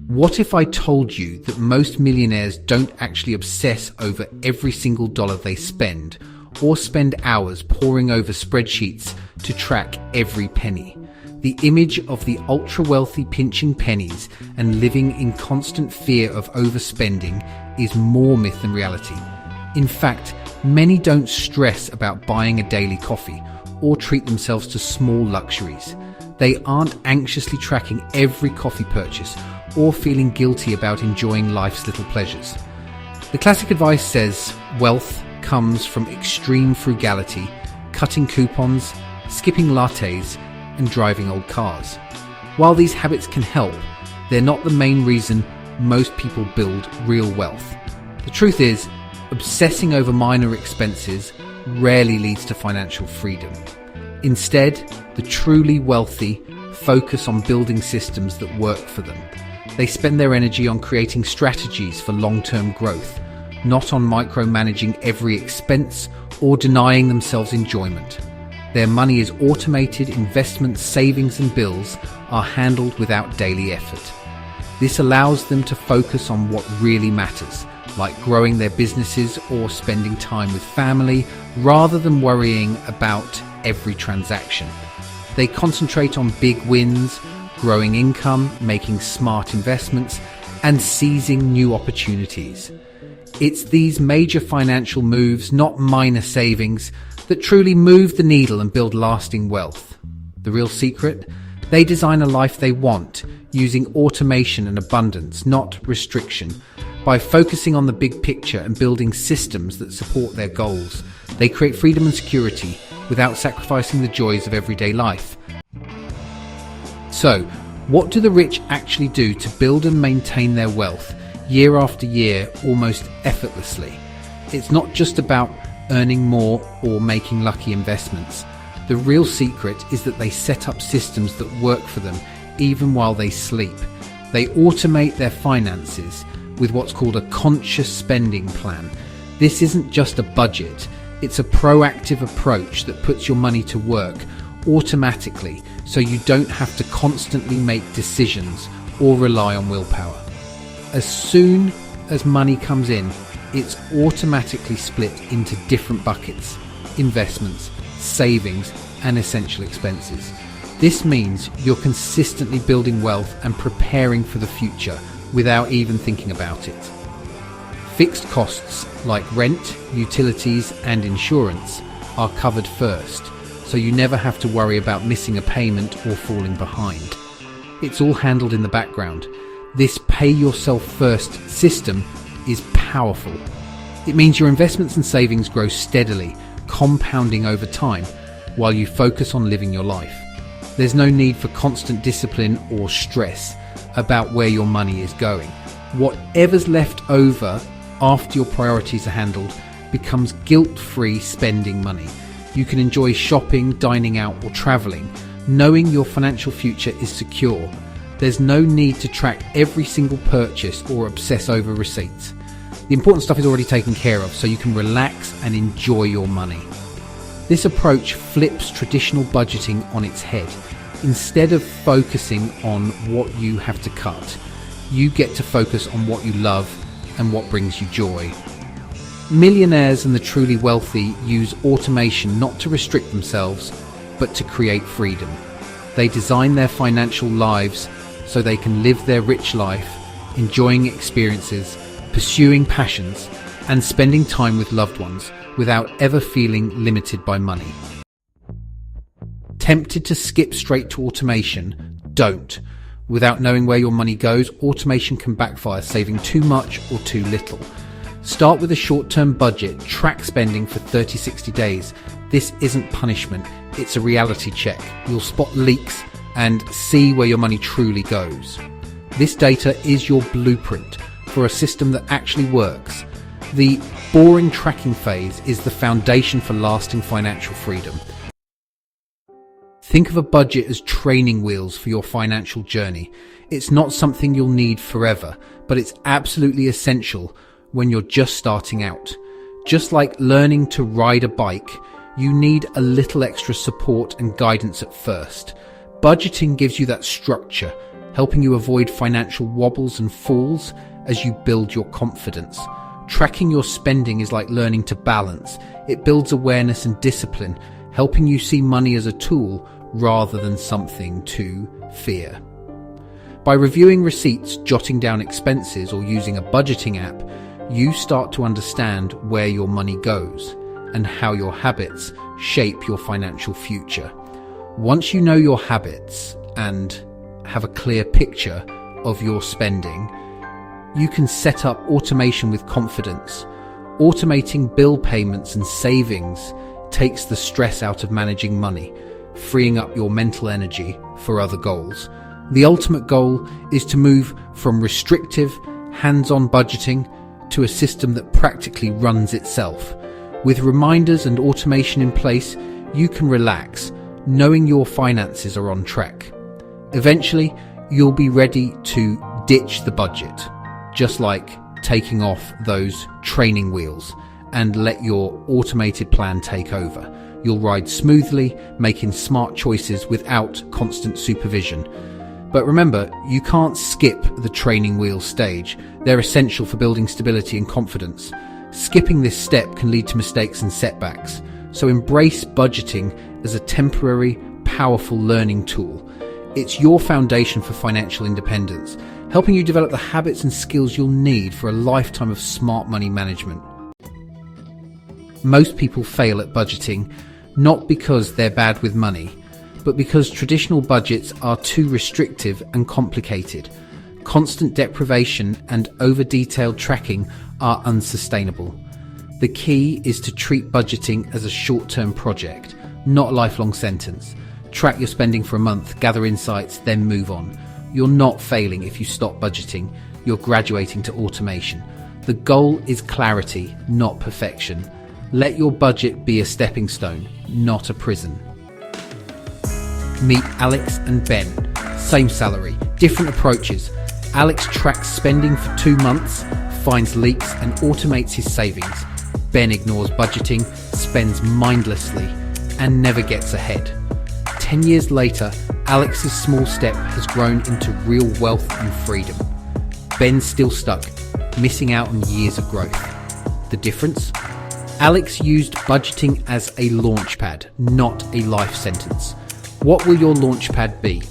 What if I told you that most millionaires don't actually obsess over every single dollar they spend, or spend hours poring over spreadsheets to track every penny? The image of the ultra-wealthy pinching pennies and living in constant fear of overspending is more myth than reality. In fact, many don't stress about buying a daily coffee or treat themselves to small luxuries. They aren't anxiously tracking every coffee purchase or feeling guilty about enjoying life's little pleasures. The classic advice says wealth comes from extreme frugality, cutting coupons, skipping lattes, and driving old cars. While these habits can help, they're not the main reason most people build real wealth. The truth is, obsessing over minor expenses rarely leads to financial freedom. Instead, the truly wealthy focus on building systems that work for them. They spend their energy on creating strategies for long-term growth, not on micromanaging every expense or denying themselves enjoyment. Their money is automated, investments, savings and bills are handled without daily effort. This allows them to focus on what really matters, like growing their businesses or spending time with family, rather than worrying about every transaction. They concentrate on big wins, growing income, making smart investments, and seizing new opportunities. It's these major financial moves, not minor savings, that truly move the needle and build lasting wealth. The real secret? They design a life they want, using automation and abundance, not restriction. By focusing on the big picture and building systems that support their goals, they create freedom and security without sacrificing the joys of everyday life. So, what do the rich actually do to build and maintain their wealth year after year almost effortlessly? It's not just about earning more or making lucky investments. The real secret is that they set up systems that work for them even while they sleep. They automate their finances with what's called a conscious spending plan. This isn't just a budget, it's a proactive approach that puts your money to work automatically, so you don't have to constantly make decisions or rely on willpower. As soon as money comes in, it's automatically split into different buckets: investments, savings, and essential expenses. This means you're consistently building wealth and preparing for the future without even thinking about it. Fixed costs like rent, utilities, and insurance are covered first, so you never have to worry about missing a payment or falling behind. It's all handled in the background. This pay yourself first system is powerful. It means your investments and savings grow steadily, compounding over time, while you focus on living your life. There's no need for constant discipline or stress about where your money is going. Whatever's left over after your priorities are handled becomes guilt-free spending money. You can enjoy shopping, dining out, or traveling, knowing your financial future is secure. There's no need to track every single purchase or obsess over receipts. The important stuff is already taken care of, so you can relax and enjoy your money. This approach flips traditional budgeting on its head. Instead of focusing on what you have to cut, you get to focus on what you love and what brings you joy. Millionaires and the truly wealthy use automation not to restrict themselves, but to create freedom. They design their financial lives so they can live their rich life, enjoying experiences, pursuing passions, and spending time with loved ones without ever feeling limited by money. Tempted to skip straight to automation? Don't. Without knowing where your money goes, automation can backfire, saving too much or too little. Start with a short-term budget, track spending for 30-60 days. This isn't punishment, it's a reality check. You'll spot leaks and see where your money truly goes. This data is your blueprint for a system that actually works. The boring tracking phase is the foundation for lasting financial freedom. Think of a budget as training wheels for your financial journey. It's not something you'll need forever, but it's absolutely essential when you're just starting out. Just like learning to ride a bike, you need a little extra support and guidance at first. Budgeting gives you that structure, helping you avoid financial wobbles and falls as you build your confidence. Tracking your spending is like learning to balance. It builds awareness and discipline, helping you see money as a tool rather than something to fear. By reviewing receipts, jotting down expenses, or using a budgeting app, you start to understand where your money goes and how your habits shape your financial future. Once you know your habits and have a clear picture of your spending, you can set up automation with confidence. Automating bill payments and savings takes the stress out of managing money, freeing up your mental energy for other goals. The ultimate goal is to move from restrictive, hands-on budgeting to a system that practically runs itself. With reminders and automation in place, you can relax, knowing your finances are on track. Eventually, you'll be ready to ditch the budget, just like taking off those training wheels, and let your automated plan take over. You'll ride smoothly, making smart choices without constant supervision. But remember, you can't skip the training wheel stage. They're essential for building stability and confidence. Skipping this step can lead to mistakes and setbacks. So embrace budgeting as a temporary, powerful learning tool. It's your foundation for financial independence, helping you develop the habits and skills you'll need for a lifetime of smart money management. Most people fail at budgeting, not because they're bad with money, but because traditional budgets are too restrictive and complicated. Constant deprivation and over-detailed tracking are unsustainable. The key is to treat budgeting as a short-term project, not a lifelong sentence. Track your spending for a month, gather insights, then move on. You're not failing if you stop budgeting, you're graduating to automation. The goal is clarity, not perfection. Let your budget be a stepping stone, not a prison. Meet Alex and Ben. Same salary, different approaches. Alex tracks spending for 2 months, finds leaks and automates his savings. Ben ignores budgeting, spends mindlessly, and never gets ahead. 10 years later, Alex's small step has grown into real wealth and freedom. Ben's still stuck, missing out on years of growth. The difference? Alex used budgeting as a launchpad, not a life sentence. What will your launchpad be?